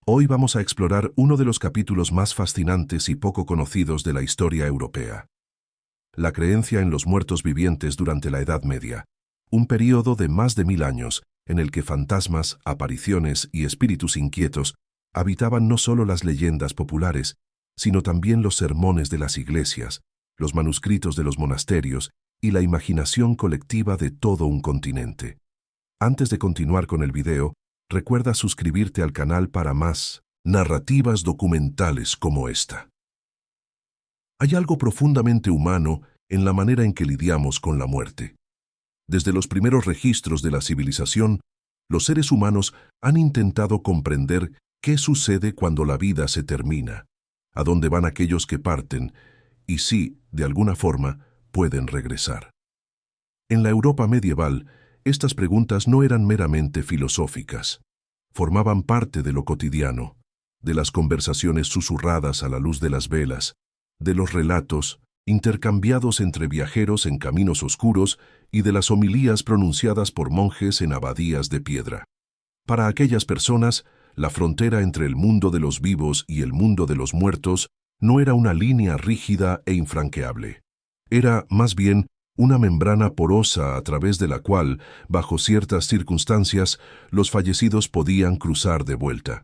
Hoy vamos a explorar uno de los capítulos más fascinantes y poco conocidos de la historia europea. La creencia en los muertos vivientes durante la Edad Media, un período de más de 1000 años en el que fantasmas, apariciones y espíritus inquietos habitaban no solo las leyendas populares, sino también los sermones de las iglesias, los manuscritos de los monasterios y la imaginación colectiva de todo un continente. Antes de continuar con el video, recuerda suscribirte al canal para más narrativas documentales como esta. Hay algo profundamente humano en la manera en que lidiamos con la muerte. Desde los primeros registros de la civilización, los seres humanos han intentado comprender qué sucede cuando la vida se termina, a dónde van aquellos que parten y si, de alguna forma, pueden regresar. En la Europa medieval, estas preguntas no eran meramente filosóficas. Formaban parte de lo cotidiano, de las conversaciones susurradas a la luz de las velas, de los relatos intercambiados entre viajeros en caminos oscuros y de las homilías pronunciadas por monjes en abadías de piedra. Para aquellas personas, la frontera entre el mundo de los vivos y el mundo de los muertos no era una línea rígida e infranqueable. Era, más bien, una membrana porosa a través de la cual, bajo ciertas circunstancias, los fallecidos podían cruzar de vuelta.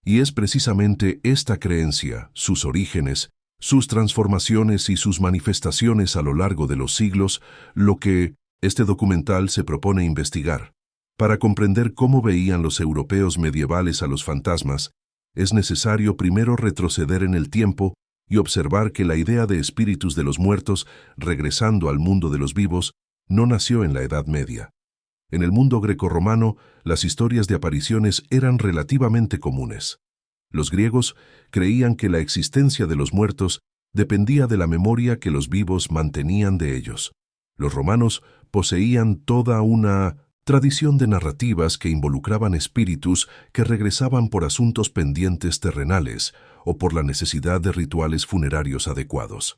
Y es precisamente esta creencia, sus orígenes, sus transformaciones y sus manifestaciones a lo largo de los siglos, lo que este documental se propone investigar. Para comprender cómo veían los europeos medievales a los fantasmas, es necesario primero retroceder en el tiempo y observar que la idea de espíritus de los muertos regresando al mundo de los vivos no nació en la Edad Media. En el mundo grecorromano, las historias de apariciones eran relativamente comunes. Los griegos creían que la existencia de los muertos dependía de la memoria que los vivos mantenían de ellos. Los romanos poseían toda una tradición de narrativas que involucraban espíritus que regresaban por asuntos pendientes terrenales o por la necesidad de rituales funerarios adecuados.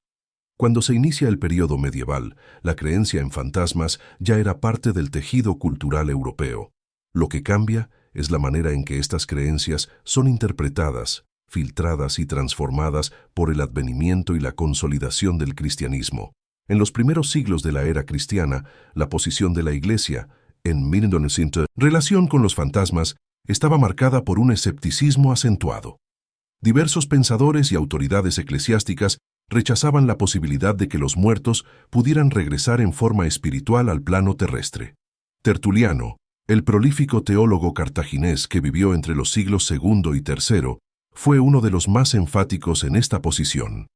Cuando se inicia el período medieval, la creencia en fantasmas ya era parte del tejido cultural europeo. Lo que cambia es la manera en que estas creencias son interpretadas, filtradas y transformadas por el advenimiento y la consolidación del cristianismo. En los primeros siglos de la era cristiana, la posición de la Iglesia en relación con los fantasmas estaba marcada por un escepticismo acentuado. Diversos pensadores y autoridades eclesiásticas rechazaban la posibilidad de que los muertos pudieran regresar en forma espiritual al plano terrestre. Tertuliano, el prolífico teólogo cartaginés que vivió entre los siglos II y III, fue uno de los más enfáticos en esta posición.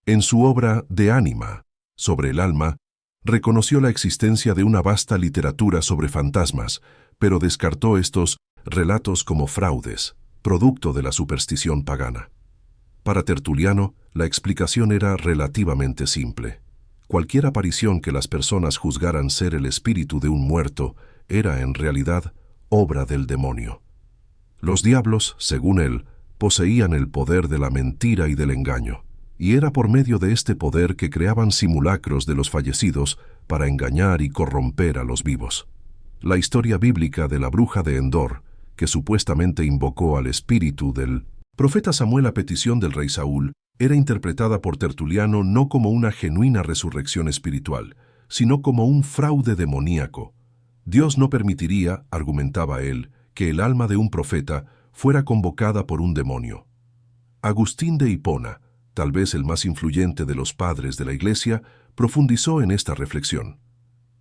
En su obra De Anima, sobre el alma, reconoció la existencia de una vasta literatura sobre fantasmas, pero descartó estos relatos como fraudes, producto de la superstición pagana. Para Tertuliano, la explicación era relativamente simple. Cualquier aparición que las personas juzgaran ser el espíritu de un muerto era, en realidad, obra del demonio. Los diablos, según él, poseían el poder de la mentira y del engaño, y era por medio de este poder que creaban simulacros de los fallecidos para engañar y corromper a los vivos. La historia bíblica de la bruja de Endor, que supuestamente invocó al espíritu del profeta Samuel a petición del rey Saúl, era interpretada por Tertuliano no como una genuina resurrección espiritual, sino como un fraude demoníaco. Dios no permitiría, argumentaba él, que el alma de un profeta fuera convocada por un demonio. Agustín de Hipona, tal vez el más influyente de los padres de la Iglesia, profundizó en esta reflexión.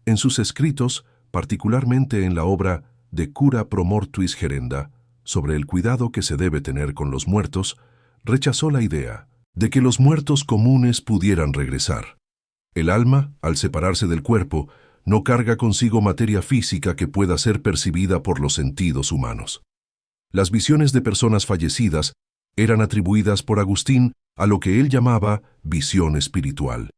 En sus escritos, particularmente en la obra De Cura Pro Mortuis Gerenda, sobre el cuidado que se debe tener con los muertos, rechazó la idea de que los muertos comunes pudieran regresar. El alma, al separarse del cuerpo, no carga consigo materia física que pueda ser percibida por los sentidos humanos. Las visiones de personas fallecidas eran atribuidas por Agustín a lo que él llamaba visión espiritual.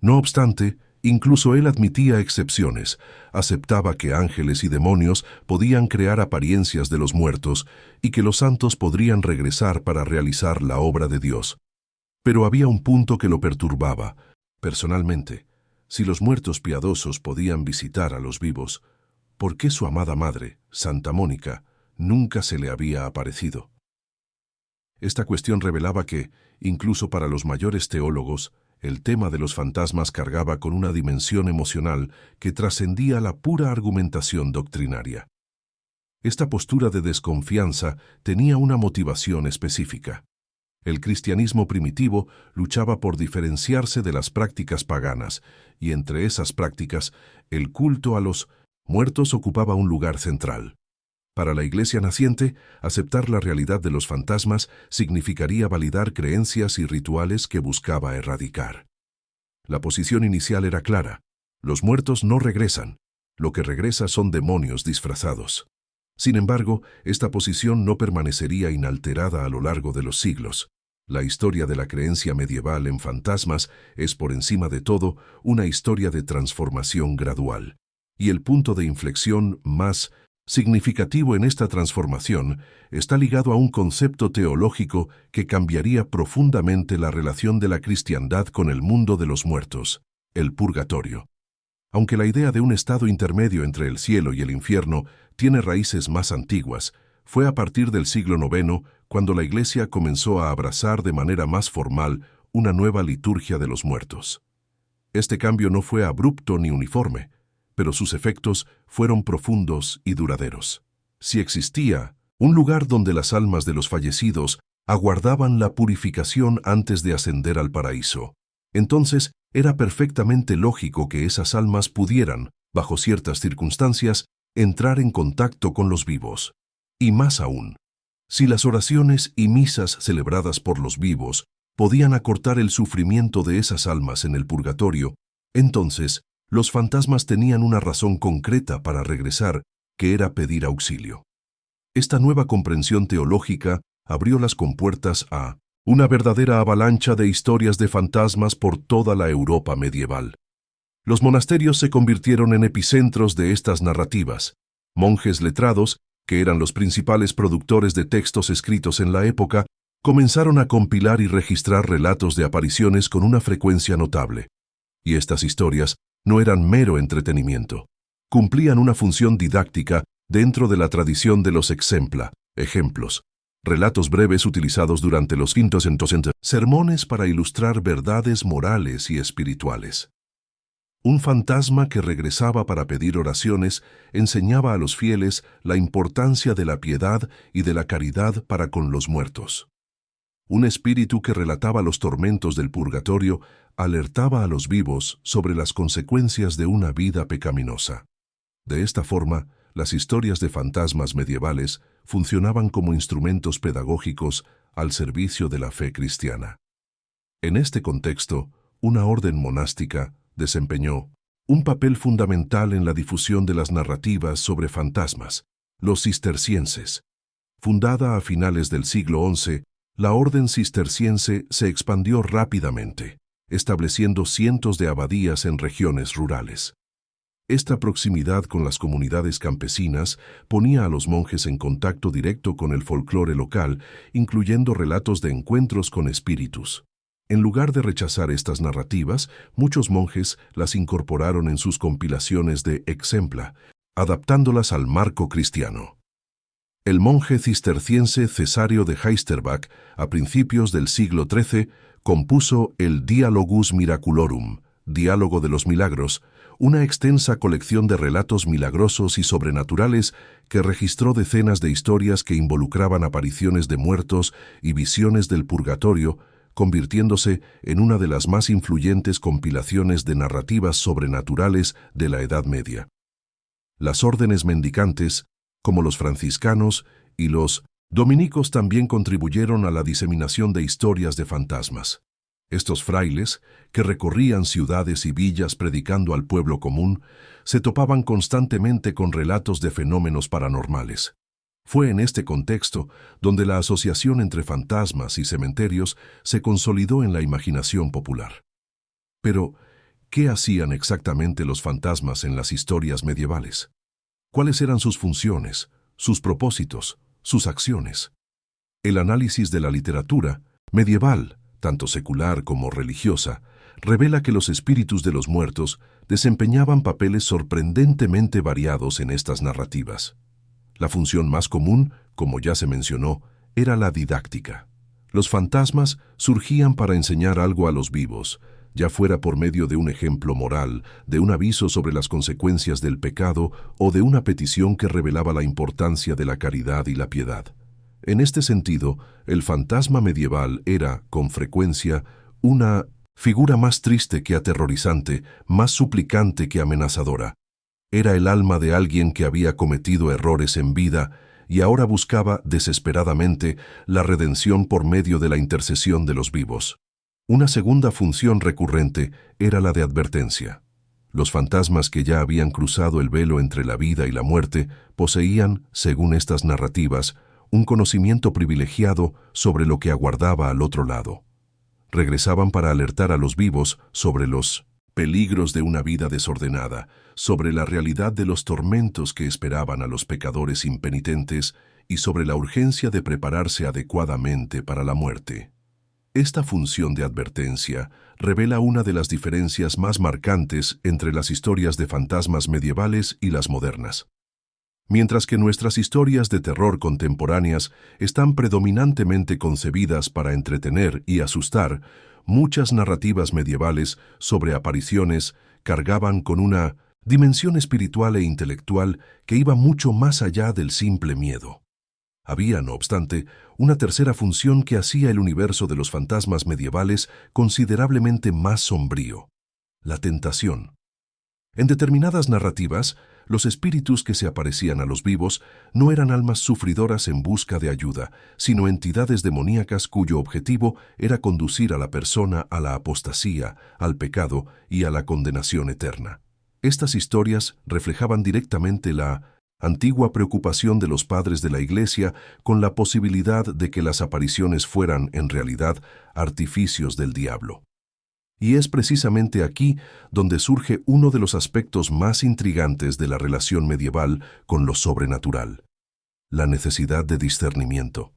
No obstante, incluso él admitía excepciones, aceptaba que ángeles y demonios podían crear apariencias de los muertos y que los santos podrían regresar para realizar la obra de Dios. Pero había un punto que lo perturbaba. Personalmente, si los muertos piadosos podían visitar a los vivos, ¿por qué su amada madre, Santa Mónica, nunca se le había aparecido? Esta cuestión revelaba que, incluso para los mayores teólogos, el tema de los fantasmas cargaba con una dimensión emocional que trascendía la pura argumentación doctrinaria. Esta postura de desconfianza tenía una motivación específica. El cristianismo primitivo luchaba por diferenciarse de las prácticas paganas, y entre esas prácticas, el culto a los muertos ocupaba un lugar central. Para la Iglesia naciente, aceptar la realidad de los fantasmas significaría validar creencias y rituales que buscaba erradicar. La posición inicial era clara: los muertos no regresan, lo que regresa son demonios disfrazados. Sin embargo, esta posición no permanecería inalterada a lo largo de los siglos. La historia de la creencia medieval en fantasmas es, por encima de todo, una historia de transformación gradual. Y el punto de inflexión más significativo en esta transformación está ligado a un concepto teológico que cambiaría profundamente la relación de la cristiandad con el mundo de los muertos: el purgatorio. Aunque la idea de un estado intermedio entre el cielo y el infierno tiene raíces más antiguas, fue a partir del siglo IX cuando la Iglesia comenzó a abrazar de manera más formal una nueva liturgia de los muertos. Este cambio no fue abrupto ni uniforme, pero sus efectos fueron profundos y duraderos. Si existía un lugar donde las almas de los fallecidos aguardaban la purificación antes de ascender al paraíso, entonces era perfectamente lógico que esas almas pudieran, bajo ciertas circunstancias, entrar en contacto con los vivos. Y más aún, si las oraciones y misas celebradas por los vivos podían acortar el sufrimiento de esas almas en el purgatorio, entonces los fantasmas tenían una razón concreta para regresar, que era pedir auxilio. Esta nueva comprensión teológica abrió las compuertas a una verdadera avalancha de historias de fantasmas por toda la Europa medieval. Los monasterios se convirtieron en epicentros de estas narrativas. Monjes letrados, que eran los principales productores de textos escritos en la época, comenzaron a compilar y registrar relatos de apariciones con una frecuencia notable. Y estas historias no eran mero entretenimiento. Cumplían una función didáctica dentro de la tradición de los exempla, ejemplos, relatos breves utilizados durante los quintos sermones para ilustrar verdades morales y espirituales. Un fantasma que regresaba para pedir oraciones enseñaba a los fieles la importancia de la piedad y de la caridad para con los muertos. Un espíritu que relataba los tormentos del purgatorio alertaba a los vivos sobre las consecuencias de una vida pecaminosa. De esta forma, las historias de fantasmas medievales funcionaban como instrumentos pedagógicos al servicio de la fe cristiana. En este contexto, una orden monástica desempeñó un papel fundamental en la difusión de las narrativas sobre fantasmas: los cistercienses. Fundada a finales del siglo XI, la orden cisterciense se expandió rápidamente, estableciendo cientos de abadías en regiones rurales. Esta proximidad con las comunidades campesinas ponía a los monjes en contacto directo con el folclore local, incluyendo relatos de encuentros con espíritus. En lugar de rechazar estas narrativas, muchos monjes las incorporaron en sus compilaciones de exempla, adaptándolas al marco cristiano. El monje cisterciense Cesario de Heisterbach, a principios del siglo XIII, compuso el Dialogus Miraculorum, Diálogo de los Milagros, una extensa colección de relatos milagrosos y sobrenaturales que registró decenas de historias que involucraban apariciones de muertos y visiones del purgatorio, convirtiéndose en una de las más influyentes compilaciones de narrativas sobrenaturales de la Edad Media. Las órdenes mendicantes, como los franciscanos y los dominicos, también contribuyeron a la diseminación de historias de fantasmas. Estos frailes, que recorrían ciudades y villas predicando al pueblo común, se topaban constantemente con relatos de fenómenos paranormales. Fue en este contexto donde la asociación entre fantasmas y cementerios se consolidó en la imaginación popular. Pero, ¿qué hacían exactamente los fantasmas en las historias medievales? ¿Cuáles eran sus funciones, sus propósitos, sus acciones? El análisis de la literatura medieval, tanto secular como religiosa, revela que los espíritus de los muertos desempeñaban papeles sorprendentemente variados en estas narrativas. La función más común, como ya se mencionó, era la didáctica. Los fantasmas surgían para enseñar algo a los vivos, ya fuera por medio de un ejemplo moral, de un aviso sobre las consecuencias del pecado o de una petición que revelaba la importancia de la caridad y la piedad. En este sentido, el fantasma medieval era, con frecuencia, una figura más triste que aterrorizante, más suplicante que amenazadora. Era el alma de alguien que había cometido errores en vida y ahora buscaba desesperadamente la redención por medio de la intercesión de los vivos. Una segunda función recurrente era la de advertencia. Los fantasmas que ya habían cruzado el velo entre la vida y la muerte poseían, según estas narrativas, un conocimiento privilegiado sobre lo que aguardaba al otro lado. Regresaban para alertar a los vivos sobre los peligros de una vida desordenada, sobre la realidad de los tormentos que esperaban a los pecadores impenitentes y sobre la urgencia de prepararse adecuadamente para la muerte. Esta función de advertencia revela una de las diferencias más marcantes entre las historias de fantasmas medievales y las modernas. Mientras que nuestras historias de terror contemporáneas están predominantemente concebidas para entretener y asustar, muchas narrativas medievales sobre apariciones cargaban con una dimensión espiritual e intelectual que iba mucho más allá del simple miedo. Había, no obstante, una tercera función que hacía el universo de los fantasmas medievales considerablemente más sombrío: la tentación. En determinadas narrativas, los espíritus que se aparecían a los vivos no eran almas sufridoras en busca de ayuda, sino entidades demoníacas cuyo objetivo era conducir a la persona a la apostasía, al pecado y a la condenación eterna. Estas historias reflejaban directamente la antigua preocupación de los padres de la Iglesia con la posibilidad de que las apariciones fueran, en realidad, artificios del diablo. Y es precisamente aquí donde surge uno de los aspectos más intrigantes de la relación medieval con lo sobrenatural: la necesidad de discernimiento.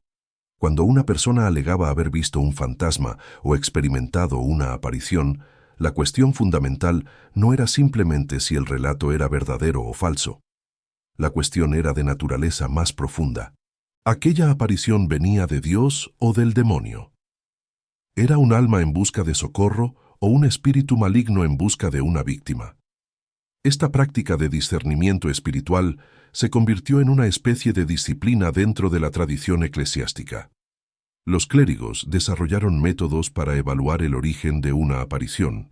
Cuando una persona alegaba haber visto un fantasma o experimentado una aparición, la cuestión fundamental no era simplemente si el relato era verdadero o falso. La cuestión era de naturaleza más profunda. ¿Aquella aparición venía de Dios o del demonio? ¿Era un alma en busca de socorro o un espíritu maligno en busca de una víctima? Esta práctica de discernimiento espiritual se convirtió en una especie de disciplina dentro de la tradición eclesiástica. Los clérigos desarrollaron métodos para evaluar el origen de una aparición.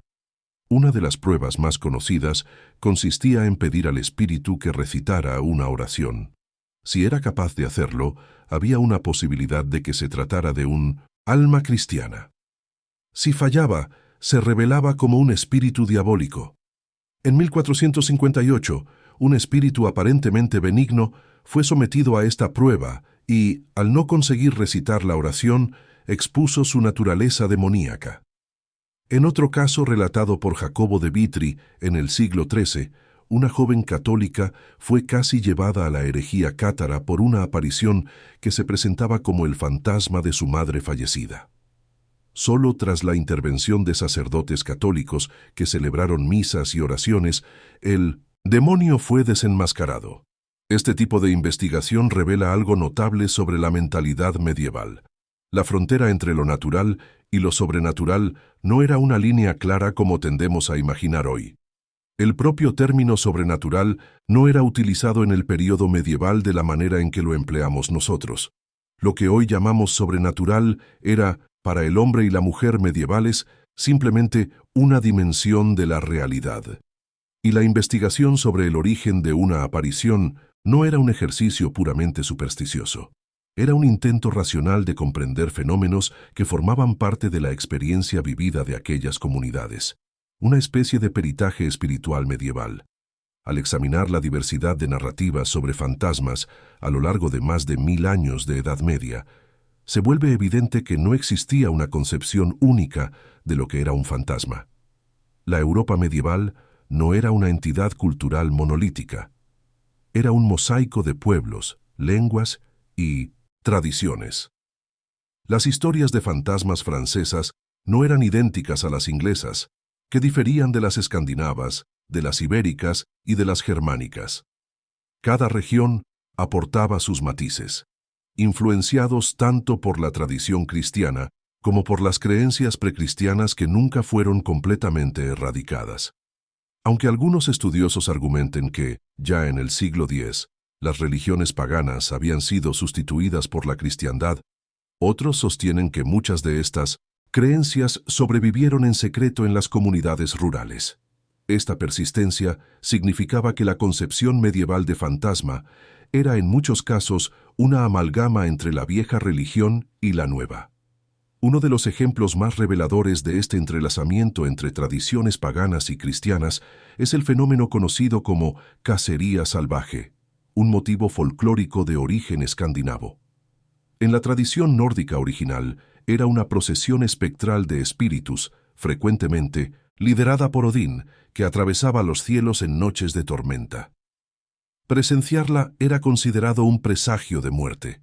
Una de las pruebas más conocidas consistía en pedir al espíritu que recitara una oración. Si era capaz de hacerlo, había una posibilidad de que se tratara de un alma cristiana. Si fallaba, se revelaba como un espíritu diabólico. En 1458, un espíritu aparentemente benigno fue sometido a esta prueba y, al no conseguir recitar la oración, expuso su naturaleza demoníaca. En otro caso relatado por Jacobo de Vitri en el siglo XIII, una joven católica fue casi llevada a la herejía cátara por una aparición que se presentaba como el fantasma de su madre fallecida. Solo tras la intervención de sacerdotes católicos que celebraron misas y oraciones, el demonio fue desenmascarado. Este tipo de investigación revela algo notable sobre la mentalidad medieval. La frontera entre lo natural y lo sobrenatural no era una línea clara como tendemos a imaginar hoy. El propio término sobrenatural no era utilizado en el período medieval de la manera en que lo empleamos nosotros. Lo que hoy llamamos sobrenatural era, para el hombre y la mujer medievales, simplemente una dimensión de la realidad. Y la investigación sobre el origen de una aparición no era un ejercicio puramente supersticioso. Era un intento racional de comprender fenómenos que formaban parte de la experiencia vivida de aquellas comunidades, una especie de peritaje espiritual medieval. Al examinar la diversidad de narrativas sobre fantasmas a lo largo de más de 1000 años de Edad Media, se vuelve evidente que no existía una concepción única de lo que era un fantasma. La Europa medieval no era una entidad cultural monolítica. Era un mosaico de pueblos, lenguas y tradiciones. Las historias de fantasmas francesas no eran idénticas a las inglesas, que diferían de las escandinavas, de las ibéricas y de las germánicas. Cada región aportaba sus matices. influenciados tanto por la tradición cristiana como por las creencias precristianas que nunca fueron completamente erradicadas. Aunque algunos estudiosos argumenten que, ya en el siglo X, las religiones paganas habían sido sustituidas por la cristiandad, otros sostienen que muchas de estas creencias sobrevivieron en secreto en las comunidades rurales. Esta persistencia significaba que la concepción medieval de fantasma era en muchos casos una amalgama entre la vieja religión y la nueva. Uno de los ejemplos más reveladores de este entrelazamiento entre tradiciones paganas y cristianas es el fenómeno conocido como cacería salvaje, un motivo folclórico de origen escandinavo. En la tradición nórdica original, era una procesión espectral de espíritus, frecuentemente liderada por Odín, que atravesaba los cielos en noches de tormenta. Presenciarla era considerado un presagio de muerte.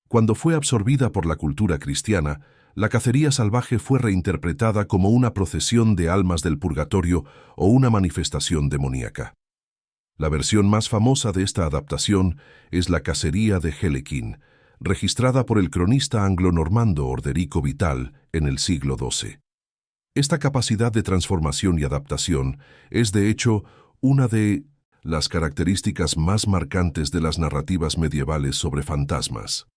Cuando fue absorbida por la cultura cristiana, la cacería salvaje fue reinterpretada como una procesión de almas del purgatorio o una manifestación demoníaca. La versión más famosa de esta adaptación es la cacería de Hellequín, registrada por el cronista anglo-normando Orderico Vital en el siglo XII. Esta capacidad de transformación y adaptación es, de hecho, una de las características más marcantes de las narrativas medievales sobre fantasmas.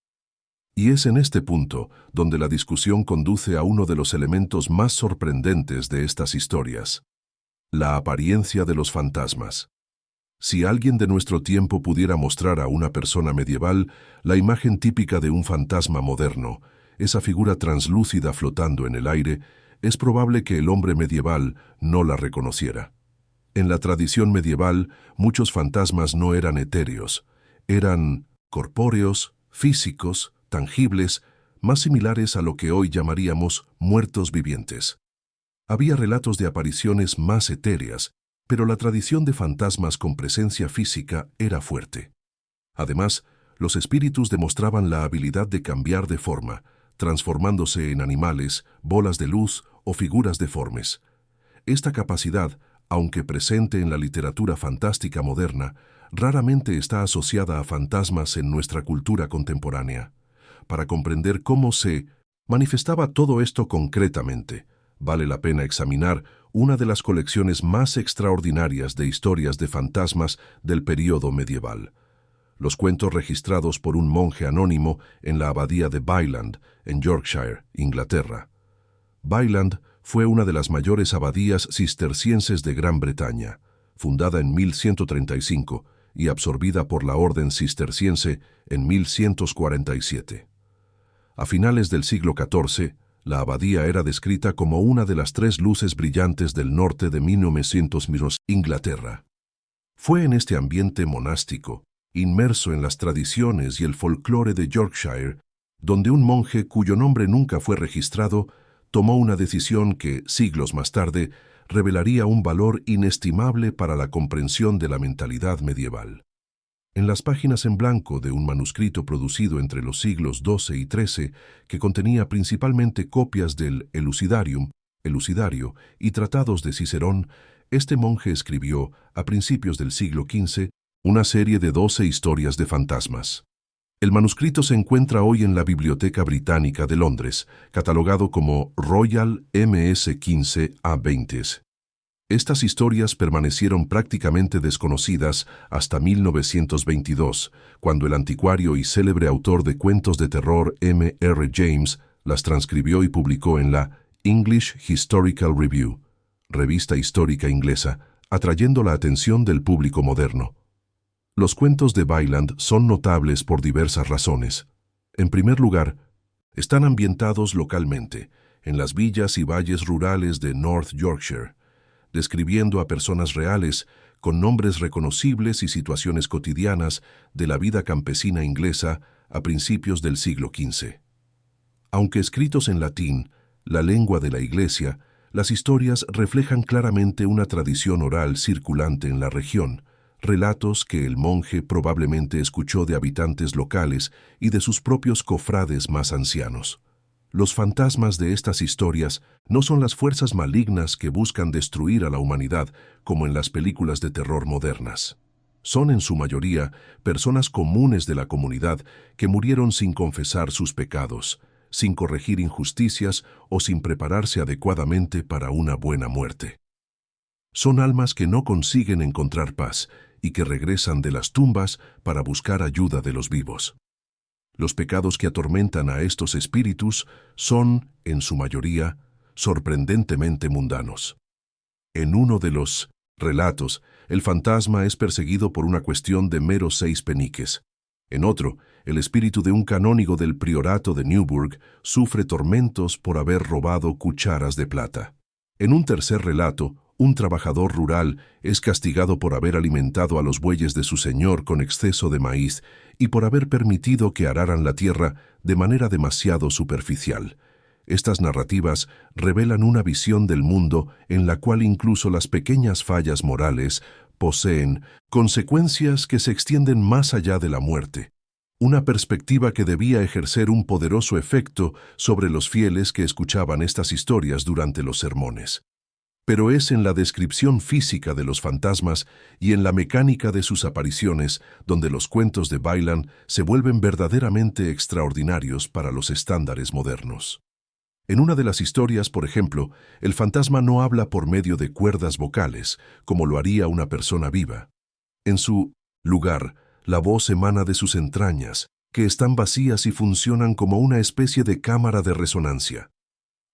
Y es en este punto donde la discusión conduce a uno de los elementos más sorprendentes de estas historias: la apariencia de los fantasmas. Si alguien de nuestro tiempo pudiera mostrar a una persona medieval la imagen típica de un fantasma moderno, esa figura translúcida flotando en el aire, es probable que el hombre medieval no la reconociera. En la tradición medieval, muchos fantasmas no eran etéreos, eran corpóreos, físicos, tangibles, más similares a lo que hoy llamaríamos muertos vivientes. Había relatos de apariciones más etéreas, pero la tradición de fantasmas con presencia física era fuerte. Además, los espíritus demostraban la habilidad de cambiar de forma, transformándose en animales, bolas de luz o figuras deformes. Esta capacidad, aunque presente en la literatura fantástica moderna, raramente está asociada a fantasmas en nuestra cultura contemporánea. Para comprender cómo se manifestaba todo esto concretamente, vale la pena examinar una de las colecciones más extraordinarias de historias de fantasmas del período medieval: los cuentos registrados por un monje anónimo en la abadía de Byland, en Yorkshire, Inglaterra. Byland fue una de las mayores abadías cistercienses de Gran Bretaña, fundada en 1135 y absorbida por la Orden Cisterciense en 1147. A finales del siglo XIV, la abadía era descrita como una de las 3 luces brillantes del norte de 1900 Inglaterra. Fue en este ambiente monástico, inmerso en las tradiciones y el folclore de Yorkshire, donde un monje cuyo nombre nunca fue registrado tomó una decisión que, siglos más tarde, revelaría un valor inestimable para la comprensión de la mentalidad medieval. En las páginas en blanco de un manuscrito producido entre los siglos XII y XIII, que contenía principalmente copias del Elucidarium, Elucidario y tratados de Cicerón, este monje escribió, a principios del siglo XV, una serie de 12 historias de fantasmas. El manuscrito se encuentra hoy en la Biblioteca Británica de Londres, catalogado como Royal MS-15 A20. Estas historias permanecieron prácticamente desconocidas hasta 1922, cuando el anticuario y célebre autor de cuentos de terror M. R. James las transcribió y publicó en la English Historical Review, revista histórica inglesa, atrayendo la atención del público moderno. Los cuentos de Byland son notables por diversas razones. En primer lugar, están ambientados localmente, en las villas y valles rurales de North Yorkshire, describiendo a personas reales con nombres reconocibles y situaciones cotidianas de la vida campesina inglesa a principios del siglo XV. Aunque escritos en latín, la lengua de la Iglesia, las historias reflejan claramente una tradición oral circulante en la región, relatos que el monje probablemente escuchó de habitantes locales y de sus propios cofrades más ancianos. Los fantasmas de estas historias no son las fuerzas malignas que buscan destruir a la humanidad como en las películas de terror modernas. Son en su mayoría personas comunes de la comunidad que murieron sin confesar sus pecados, sin corregir injusticias o sin prepararse adecuadamente para una buena muerte. Son almas que no consiguen encontrar paz y que regresan de las tumbas para buscar ayuda de los vivos. Los pecados que atormentan a estos espíritus son, en su mayoría, sorprendentemente mundanos. En uno de los relatos, el fantasma es perseguido por una cuestión de meros 6 peniques. En otro, el espíritu de un canónigo del priorato de Newburgh sufre tormentos por haber robado cucharas de plata. En un tercer relato, un trabajador rural es castigado por haber alimentado a los bueyes de su señor con exceso de maíz y por haber permitido que araran la tierra de manera demasiado superficial. Estas narrativas revelan una visión del mundo en la cual incluso las pequeñas fallas morales poseen consecuencias que se extienden más allá de la muerte. Una perspectiva que debía ejercer un poderoso efecto sobre los fieles que escuchaban estas historias durante los sermones. Pero es en la descripción física de los fantasmas y en la mecánica de sus apariciones donde los cuentos de Byland se vuelven verdaderamente extraordinarios para los estándares modernos. En una de las historias, por ejemplo, el fantasma no habla por medio de cuerdas vocales, como lo haría una persona viva. En su lugar, la voz emana de sus entrañas, que están vacías y funcionan como una especie de cámara de resonancia.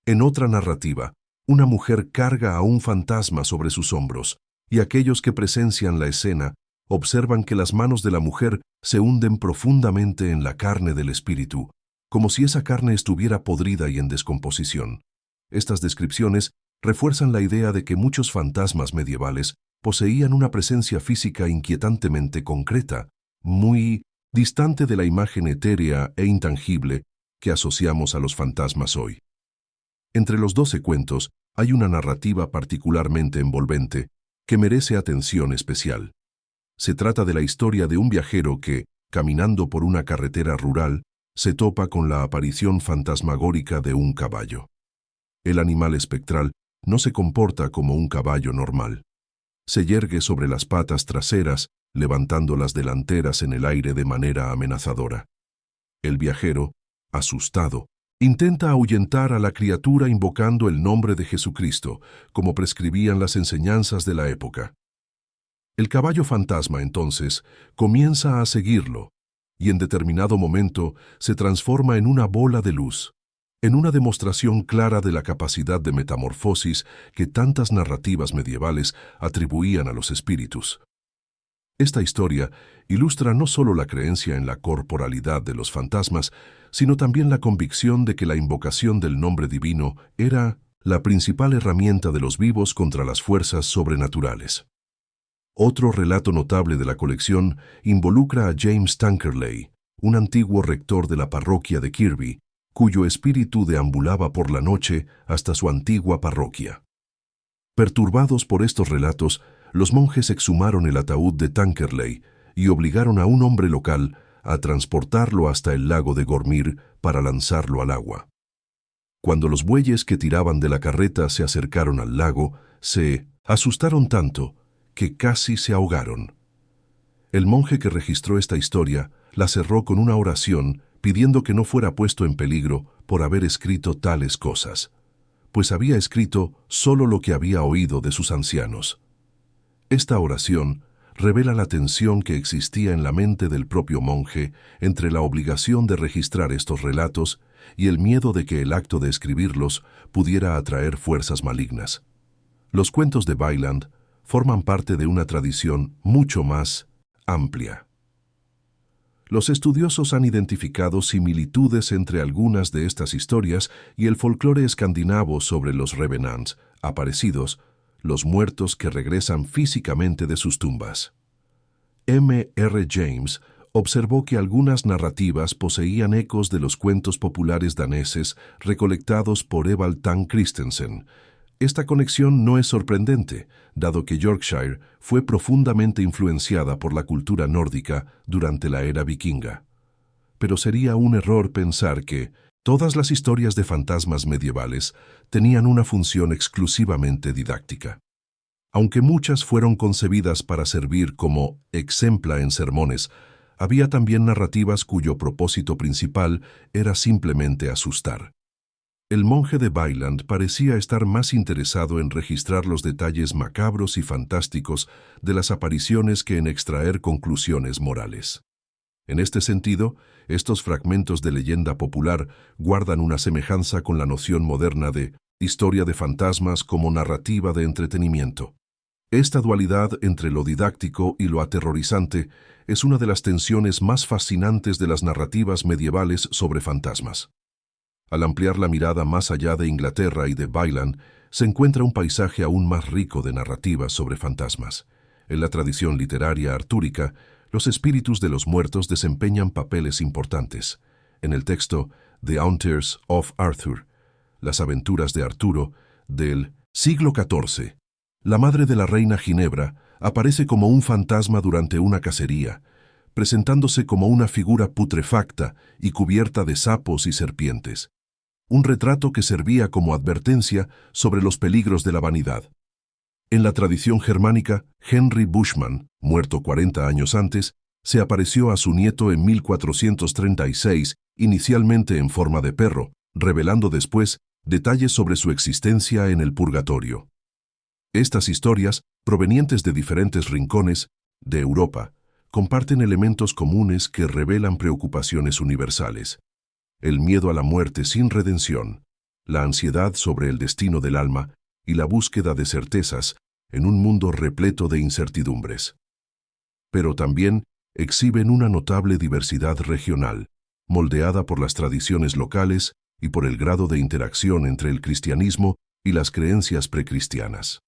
En otra narrativa, una mujer carga a un fantasma sobre sus hombros, y aquellos que presencian la escena observan que las manos de la mujer se hunden profundamente en la carne del espíritu, como si esa carne estuviera podrida y en descomposición. Estas descripciones refuerzan la idea de que muchos fantasmas medievales poseían una presencia física inquietantemente concreta, muy distante de la imagen etérea e intangible que asociamos a los fantasmas hoy. Entre los 12 cuentos hay una narrativa particularmente envolvente que merece atención especial. Se trata de la historia de un viajero que, caminando por una carretera rural, se topa con la aparición fantasmagórica de un caballo. El animal espectral no se comporta como un caballo normal. Se yergue sobre las patas traseras, levantando las delanteras en el aire de manera amenazadora. El viajero, asustado, intenta ahuyentar a la criatura invocando el nombre de Jesucristo, como prescribían las enseñanzas de la época. El caballo fantasma, entonces, comienza a seguirlo, y en determinado momento se transforma en una bola de luz, en una demostración clara de la capacidad de metamorfosis que tantas narrativas medievales atribuían a los espíritus. Esta historia ilustra no solo la creencia en la corporalidad de los fantasmas, sino también la convicción de que la invocación del nombre divino era la principal herramienta de los vivos contra las fuerzas sobrenaturales. Otro relato notable de la colección involucra a James Tankerley, un antiguo rector de la parroquia de Kirby, cuyo espíritu deambulaba por la noche hasta su antigua parroquia. Perturbados por estos relatos, los monjes exhumaron el ataúd de Tankerley y obligaron a un hombre local a transportarlo hasta el lago de Gormir para lanzarlo al agua. Cuando los bueyes que tiraban de la carreta se acercaron al lago, se asustaron tanto que casi se ahogaron. El monje que registró esta historia la cerró con una oración pidiendo que no fuera puesto en peligro por haber escrito tales cosas, pues había escrito solo lo que había oído de sus ancianos. Esta oración revela la tensión que existía en la mente del propio monje entre la obligación de registrar estos relatos y el miedo de que el acto de escribirlos pudiera atraer fuerzas malignas. Los cuentos de Byland forman parte de una tradición mucho más amplia. Los estudiosos han identificado similitudes entre algunas de estas historias y el folclore escandinavo sobre los revenants, aparecidos, los muertos que regresan físicamente de sus tumbas. M. R. James observó que algunas narrativas poseían ecos de los cuentos populares daneses recolectados por Evald Tang Christensen. Esta conexión no es sorprendente, dado que Yorkshire fue profundamente influenciada por la cultura nórdica durante la era vikinga. Pero sería un error pensar que todas las historias de fantasmas medievales tenían una función exclusivamente didáctica. Aunque muchas fueron concebidas para servir como exempla en sermones, había también narrativas cuyo propósito principal era simplemente asustar. El monje de Byland parecía estar más interesado en registrar los detalles macabros y fantásticos de las apariciones que en extraer conclusiones morales. En este sentido, estos fragmentos de leyenda popular guardan una semejanza con la noción moderna de historia de fantasmas como narrativa de entretenimiento. Esta dualidad entre lo didáctico y lo aterrorizante es una de las tensiones más fascinantes de las narrativas medievales sobre fantasmas. Al ampliar la mirada más allá de Inglaterra y de Byland, se encuentra un paisaje aún más rico de narrativas sobre fantasmas. En la tradición literaria artúrica, los espíritus de los muertos desempeñan papeles importantes. En el texto The Adventures of Arthur, Las aventuras de Arturo, del siglo XIV, la madre de la reina Ginebra aparece como un fantasma durante una cacería, presentándose como una figura putrefacta y cubierta de sapos y serpientes. Un retrato que servía como advertencia sobre los peligros de la vanidad. En la tradición germánica, Henry Buschmann, muerto 40 años antes, se apareció a su nieto en 1436, inicialmente en forma de perro, revelando después detalles sobre su existencia en el purgatorio. Estas historias, provenientes de diferentes rincones de Europa, comparten elementos comunes que revelan preocupaciones universales. El miedo a la muerte sin redención, la ansiedad sobre el destino del alma y la búsqueda de certezas en un mundo repleto de incertidumbres. Pero también exhiben una notable diversidad regional, moldeada por las tradiciones locales y por el grado de interacción entre el cristianismo y las creencias precristianas.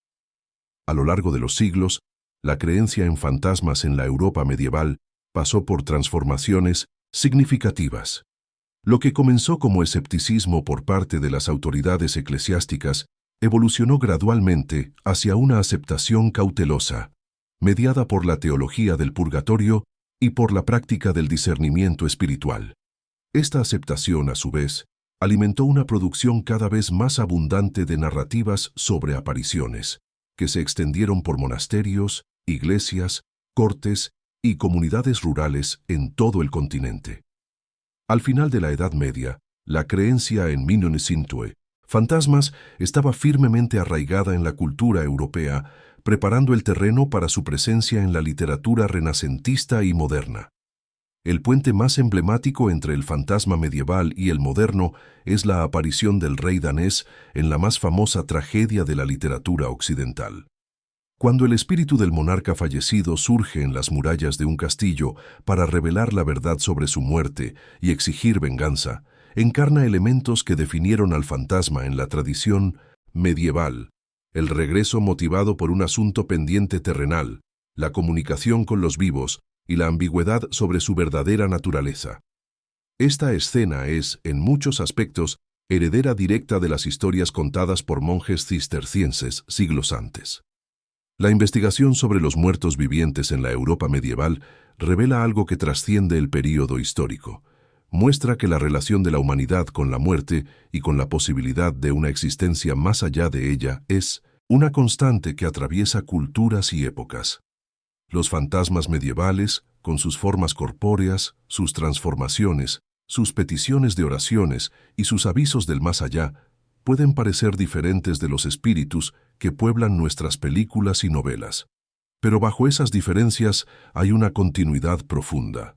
A lo largo de los siglos, la creencia en fantasmas en la Europa medieval pasó por transformaciones significativas. Lo que comenzó como escepticismo por parte de las autoridades eclesiásticas evolucionó gradualmente hacia una aceptación cautelosa, mediada por la teología del purgatorio y por la práctica del discernimiento espiritual. Esta aceptación, a su vez, alimentó una producción cada vez más abundante de narrativas sobre apariciones, que se extendieron por monasterios, iglesias, cortes y comunidades rurales en todo el continente. Al final de la Edad Media, la creencia en Minionisintue, fantasmas, estaba firmemente arraigada en la cultura europea, preparando el terreno para su presencia en la literatura renacentista y moderna. El puente más emblemático entre el fantasma medieval y el moderno es la aparición del rey danés en la más famosa tragedia de la literatura occidental. Cuando el espíritu del monarca fallecido surge en las murallas de un castillo para revelar la verdad sobre su muerte y exigir venganza, encarna elementos que definieron al fantasma en la tradición medieval: el regreso motivado por un asunto pendiente terrenal, la comunicación con los vivos y la ambigüedad sobre su verdadera naturaleza. Esta escena es, en muchos aspectos, heredera directa de las historias contadas por monjes cistercienses siglos antes. La investigación sobre los muertos vivientes en la Europa medieval revela algo que trasciende el período histórico. Muestra que la relación de la humanidad con la muerte y con la posibilidad de una existencia más allá de ella es una constante que atraviesa culturas y épocas. Los fantasmas medievales, con sus formas corpóreas, sus transformaciones, sus peticiones de oraciones y sus avisos del más allá, pueden parecer diferentes de los espíritus que pueblan nuestras películas y novelas. Pero bajo esas diferencias hay una continuidad profunda.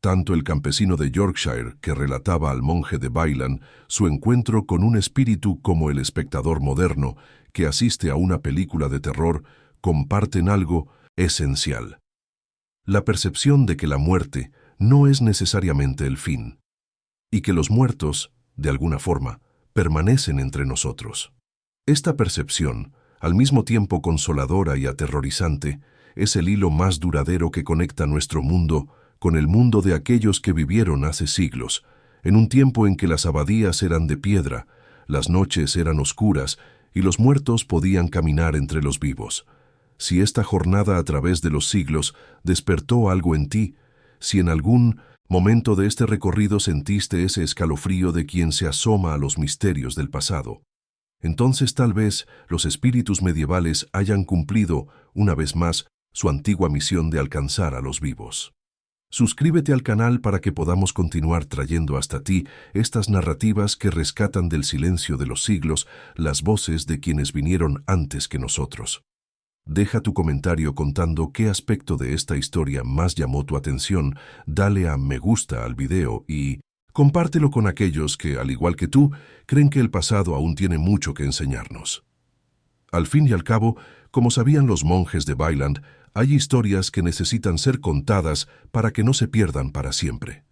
Tanto el campesino de Yorkshire que relataba al monje de Byland su encuentro con un espíritu como el espectador moderno que asiste a una película de terror comparten algo esencial: la percepción de que la muerte no es necesariamente el fin, y que los muertos, de alguna forma, permanecen entre nosotros. Esta percepción, al mismo tiempo consoladora y aterrorizante, es el hilo más duradero que conecta nuestro mundo con el mundo de aquellos que vivieron hace siglos, en un tiempo en que las abadías eran de piedra, las noches eran oscuras y los muertos podían caminar entre los vivos. Si esta jornada a través de los siglos despertó algo en ti, si en algún momento de este recorrido sentiste ese escalofrío de quien se asoma a los misterios del pasado, Entonces tal vez los espíritus medievales hayan cumplido, una vez más, su antigua misión de alcanzar a los vivos. Suscríbete al canal para que podamos continuar trayendo hasta ti estas narrativas que rescatan del silencio de los siglos las voces de quienes vinieron antes que nosotros. Deja tu comentario contando qué aspecto de esta historia más llamó tu atención, dale a me gusta al video y compártelo con aquellos que, al igual que tú, creen que el pasado aún tiene mucho que enseñarnos. Al fin y al cabo, como sabían los monjes de Byland, hay historias que necesitan ser contadas para que no se pierdan para siempre.